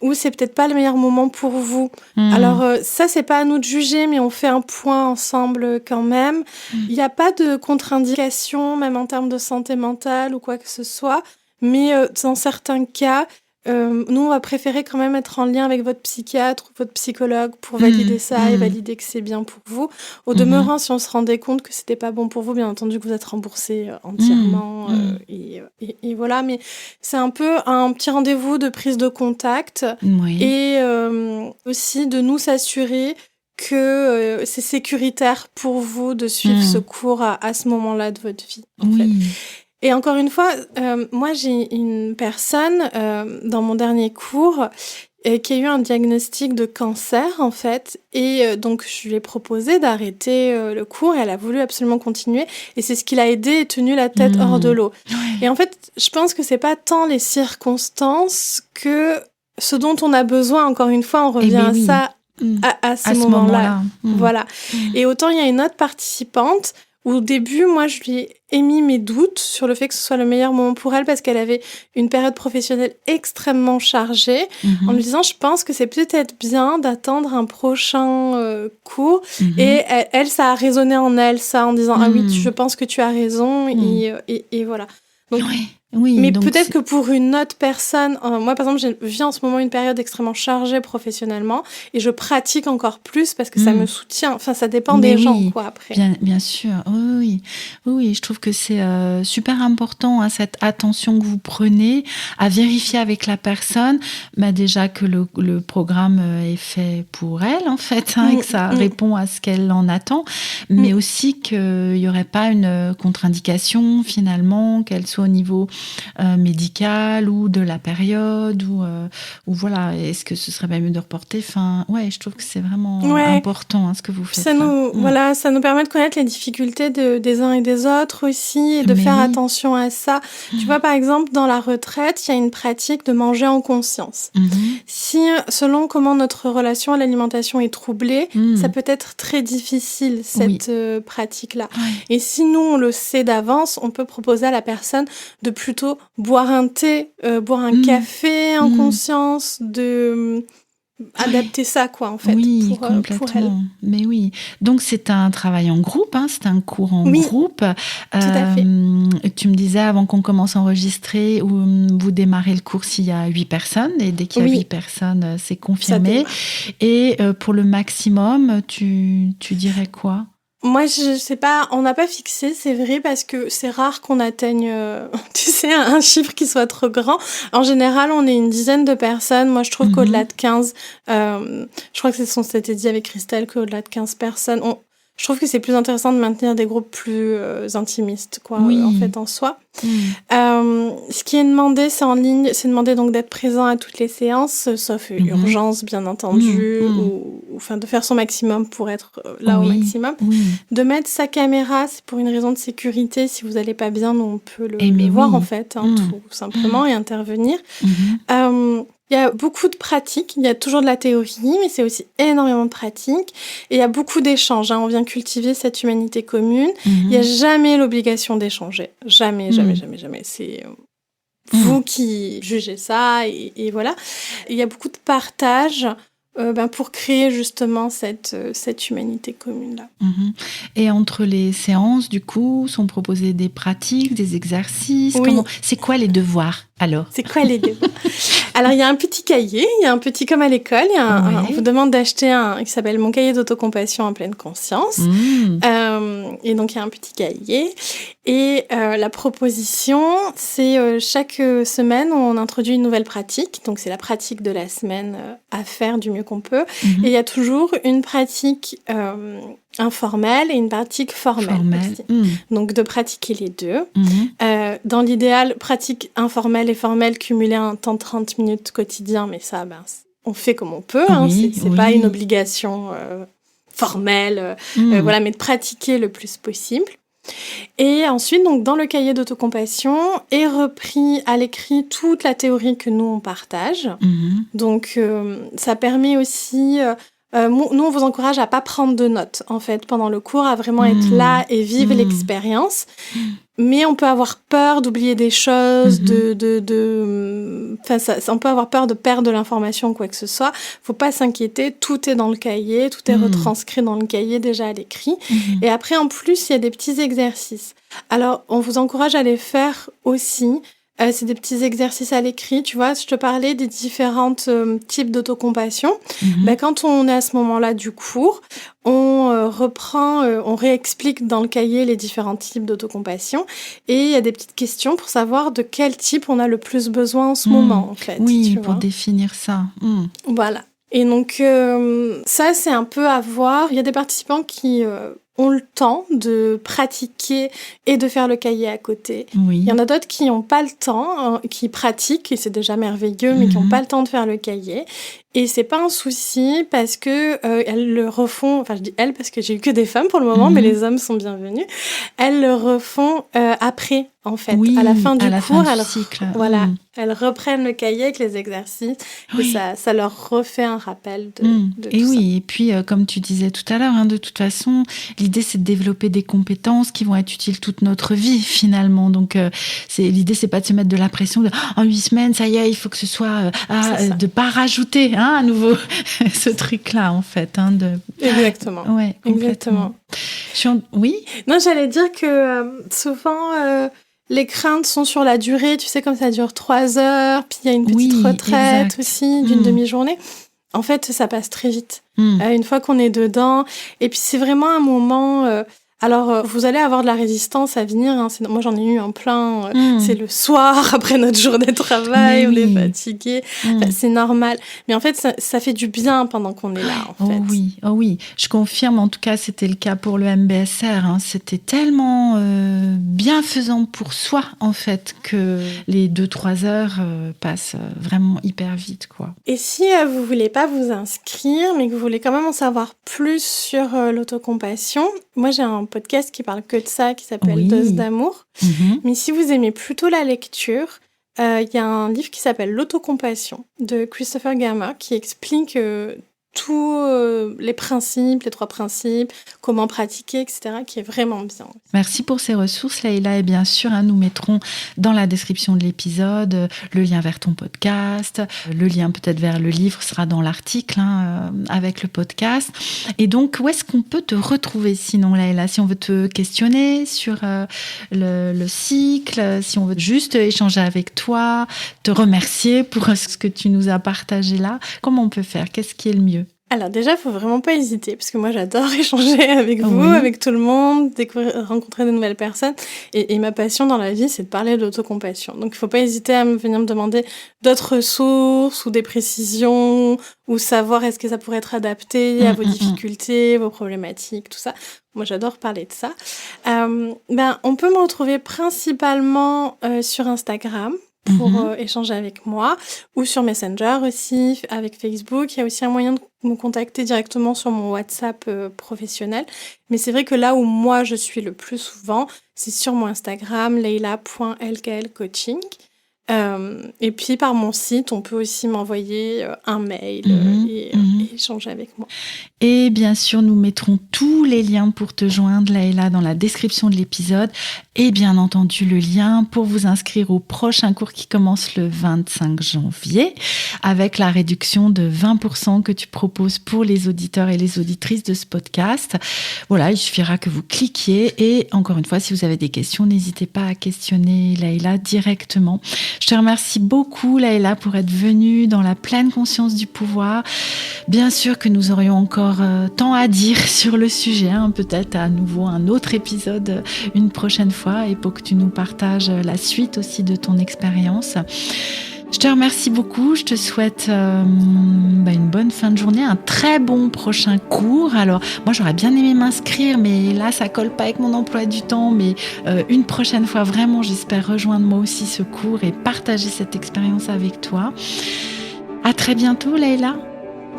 où c'est peut-être pas le meilleur moment pour vous. Alors ça, c'est pas à nous de juger, mais on fait un point ensemble quand même. Il n'y a pas de contre-indication, même en termes de santé mentale ou quoi que ce soit, mais dans certains cas, nous, on va préférer quand même être en lien avec votre psychiatre ou votre psychologue pour valider ça et valider que c'est bien pour vous. Au demeurant, si on se rendait compte que c'était pas bon pour vous, bien entendu que vous êtes remboursé entièrement. Et voilà, mais c'est un peu un petit rendez-vous de prise de contact et aussi de nous s'assurer que c'est sécuritaire pour vous de suivre ce cours à ce moment-là de votre vie. En fait. Et encore une fois, moi, j'ai une personne dans mon dernier cours qui a eu un diagnostic de cancer, en fait. Et donc, je lui ai proposé d'arrêter le cours et elle a voulu absolument continuer. Et c'est ce qui l'a aidée et tenu la tête hors de l'eau. Et en fait, je pense que c'est pas tant les circonstances que ce dont on a besoin. Encore une fois, on revient à ça à ce moment-là. Voilà. Et autant, il y a une autre participante au début, moi, je lui ai émis mes doutes sur le fait que ce soit le meilleur moment pour elle parce qu'elle avait une période professionnelle extrêmement chargée, en lui disant, je pense que c'est peut-être bien d'attendre un prochain cours. Et elle, ça a résonné en elle, ça, en disant, ah oui, je pense que tu as raison, et voilà. Donc, mais donc peut-être que pour une autre personne, moi par exemple, je vis en ce moment une période extrêmement chargée professionnellement et je pratique encore plus parce que ça me soutient. Enfin, ça dépend des gens, quoi, après. Bien sûr, oui, je trouve que c'est super important, cette attention que vous prenez à vérifier avec la personne, déjà que le programme est fait pour elle, en fait, et que ça répond à ce qu'elle en attend, mais aussi qu'il n'y aurait pas une contre-indication, finalement, qu'elle soit au niveau médicale ou de la période ou voilà, est-ce que ce serait pas mieux de reporter? Enfin, ouais, je trouve que c'est vraiment important ce que vous faites. Ça nous permet de connaître les difficultés des uns et des autres aussi et de faire attention à ça. Tu vois, par exemple, dans la retraite, il y a une pratique de manger en conscience. Si, selon comment notre relation à l'alimentation est troublée, ça peut être très difficile, cette pratique-là. Et si nous, on le sait d'avance, on peut proposer à la personne de plutôt boire un thé, boire un café en conscience, adapter ça, quoi, en fait, complètement. pour elle. Mais oui. Donc, c'est un travail en groupe, c'est un cours en groupe. Tout à fait. Tu me disais, avant qu'on commence à enregistrer, vous démarrez le cours s'il y a 8 personnes, et dès qu'il y a 8 personnes, c'est confirmé. Et pour le maximum, tu dirais quoi ? Moi, je sais pas, on n'a pas fixé, c'est vrai, parce que c'est rare qu'on atteigne, tu sais, un chiffre qui soit trop grand. En général, on est une dizaine de personnes. Moi, je trouve qu'au-delà de 15, je crois que s'était dit avec Christelle qu'au-delà de 15 personnes, je trouve que c'est plus intéressant de maintenir des groupes plus intimistes, quoi, en fait, en soi. Ce qui est demandé, c'est en ligne, c'est demandé donc d'être présent à toutes les séances, sauf urgence, bien entendu, ou enfin de faire son maximum pour être là au maximum. De mettre sa caméra, c'est pour une raison de sécurité. Si vous n'allez pas bien, on peut le voir en fait, tout simplement, et intervenir. Il y a beaucoup de pratiques, il y a toujours de la théorie, mais c'est aussi énormément de pratiques. Et il y a beaucoup d'échanges. On vient cultiver cette humanité commune. Il n'y a jamais l'obligation d'échanger. Jamais. C'est vous qui jugez ça, et voilà. Il y a beaucoup de partage pour créer justement cette humanité commune-là. Et entre les séances, du coup, sont proposés des pratiques, des exercices. C'est quoi les devoirs alors ? C'est quoi les devoirs ? Alors, il y a un petit cahier, comme à l'école, on vous demande d'acheter qui s'appelle « Mon cahier d'autocompassion en pleine conscience ». Et donc, il y a un petit cahier. Et la proposition, c'est chaque semaine, on introduit une nouvelle pratique. Donc, c'est la pratique de la semaine à faire du mieux qu'on peut. Et il y a toujours une pratique informelle et une pratique formelle. Donc, de pratiquer les deux. Dans l'idéal, pratique informelle et formelle cumulée en temps de 30 minutes quotidien, mais ça, on fait comme on peut. C'est pas une obligation formelle, mais de pratiquer le plus possible. Et ensuite, donc, dans le cahier d'autocompassion, est repris à l'écrit toute la théorie que nous, on partage. Donc, ça permet aussi... nous, on vous encourage à pas prendre de notes, en fait, pendant le cours, à vraiment être là et vivre l'expérience. Mais on peut avoir peur d'oublier des choses, on peut avoir peur de perdre de l'information ou quoi que ce soit. Faut pas s'inquiéter, tout est dans le cahier, tout est retranscrit dans le cahier déjà à l'écrit. Et après, en plus, il y a des petits exercices. Alors, on vous encourage à les faire aussi. C'est des petits exercices à l'écrit, tu vois. Je te parlais des différents types d'autocompassion. Quand on est à ce moment-là du cours, on reprend, on réexplique dans le cahier les différents types d'autocompassion. Et il y a des petites questions pour savoir de quel type on a le plus besoin en ce moment, en fait. Oui, pour définir ça. Voilà. Et donc, ça, c'est un peu à voir. Il y a des participants qui ont le temps de pratiquer et de faire le cahier à côté. Il y en a d'autres qui n'ont pas le temps, qui pratiquent, et c'est déjà merveilleux, mais qui n'ont pas le temps de faire le cahier. Et c'est pas un souci parce que elles le refont, enfin je dis elles parce que j'ai eu que des femmes pour le moment, mais les hommes sont bienvenus. Elles le refont après, en fait. À la fin du cours, elles reprennent le cahier avec les exercices et ça leur refait un rappel de tout ça. Et puis comme tu disais tout à l'heure, de toute façon, l'idée c'est de développer des compétences qui vont être utiles toute notre vie finalement. Donc l'idée c'est pas de se mettre de la pression en 8 semaines, ça y est, il faut que ce soit de pas rajouter à nouveau ce truc-là, en fait. Exactement. Ouais, complètement. Oui ? Non, j'allais dire que souvent, les craintes sont sur la durée. Tu sais, comme ça dure 3 heures, puis il y a une petite retraite aussi d'une demi-journée. En fait, ça passe très vite. Une fois qu'on est dedans. Et puis, c'est vraiment un moment... Alors, vous allez avoir de la résistance à venir. Hein. Moi, j'en ai eu un plein. C'est le soir, après notre journée de travail, on est fatigué. Enfin, c'est normal. Mais en fait, ça fait du bien pendant qu'on est là, en fait. Oh oui. Je confirme, en tout cas, c'était le cas pour le MBSR. Hein. C'était tellement bienfaisant pour soi, en fait, que les 2-3 heures passent vraiment hyper vite, quoi. Et si vous voulez pas vous inscrire, mais que vous voulez quand même en savoir plus sur l'autocompassion, moi, j'ai un podcast qui parle que de ça, qui s'appelle Dose d'amour. Mais si vous aimez plutôt la lecture, il y a un livre qui s'appelle L'autocompassion de Christopher Gammer qui explique tous les principes, les 3 principes, comment pratiquer, etc., qui est vraiment bien. Merci pour ces ressources, Leïla. Et bien sûr, nous mettrons dans la description de l'épisode le lien vers ton podcast, le lien peut-être vers le livre sera dans l'article avec le podcast. Et donc, où est-ce qu'on peut te retrouver sinon, Leïla, si on veut te questionner sur le cycle, si on veut juste échanger avec toi, te remercier pour ce que tu nous as partagé là, comment on peut faire? Qu'est-ce qui est le mieux? Alors déjà, il faut vraiment pas hésiter, parce que moi j'adore échanger avec vous, avec tout le monde, rencontrer de nouvelles personnes. Et ma passion dans la vie, c'est de parler d'autocompassion. Donc il faut pas hésiter à venir me demander d'autres ressources ou des précisions, ou savoir est-ce que ça pourrait être adapté à vos difficultés, vos problématiques, tout ça. Moi j'adore parler de ça. On peut me retrouver principalement sur Instagram, pour échanger avec moi, ou sur Messenger aussi, avec Facebook. Il y a aussi un moyen de me contacter directement sur mon WhatsApp professionnel. Mais c'est vrai que là où moi je suis le plus souvent, c'est sur mon Instagram, leila.lklcoaching. Et puis par mon site, on peut aussi m'envoyer un mail et échanger avec moi. Et bien sûr, nous mettrons tous les liens pour te joindre, Leïla, dans la description de l'épisode. Et bien entendu, le lien pour vous inscrire au prochain cours qui commence le 25 janvier, avec la réduction de 20% que tu proposes pour les auditeurs et les auditrices de ce podcast. Voilà, il suffira que vous cliquiez. Et encore une fois, si vous avez des questions, n'hésitez pas à questionner Leïla directement. Je te remercie beaucoup, Leïla, pour être venue dans la pleine conscience du pouvoir. Bien sûr que nous aurions encore tant à dire sur le sujet, peut-être à nouveau un autre épisode une prochaine fois, et pour que tu nous partages la suite aussi de ton expérience. Je te remercie beaucoup, je te souhaite une bonne fin de journée, un très bon prochain cours. Alors, moi j'aurais bien aimé m'inscrire, mais là ça colle pas avec mon emploi du temps, mais une prochaine fois, vraiment, j'espère rejoindre moi aussi ce cours et partager cette expérience avec toi. À très bientôt, Leïla.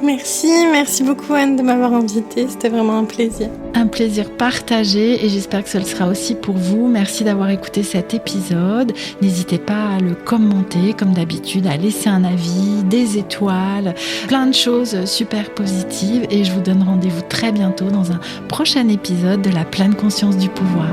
Merci beaucoup Anne de m'avoir invitée, c'était vraiment un plaisir. Un plaisir partagé et j'espère que ce le sera aussi pour vous. Merci d'avoir écouté cet épisode. N'hésitez pas à le commenter comme d'habitude, à laisser un avis, des étoiles, plein de choses super positives et je vous donne rendez-vous très bientôt dans un prochain épisode de la pleine conscience du pouvoir.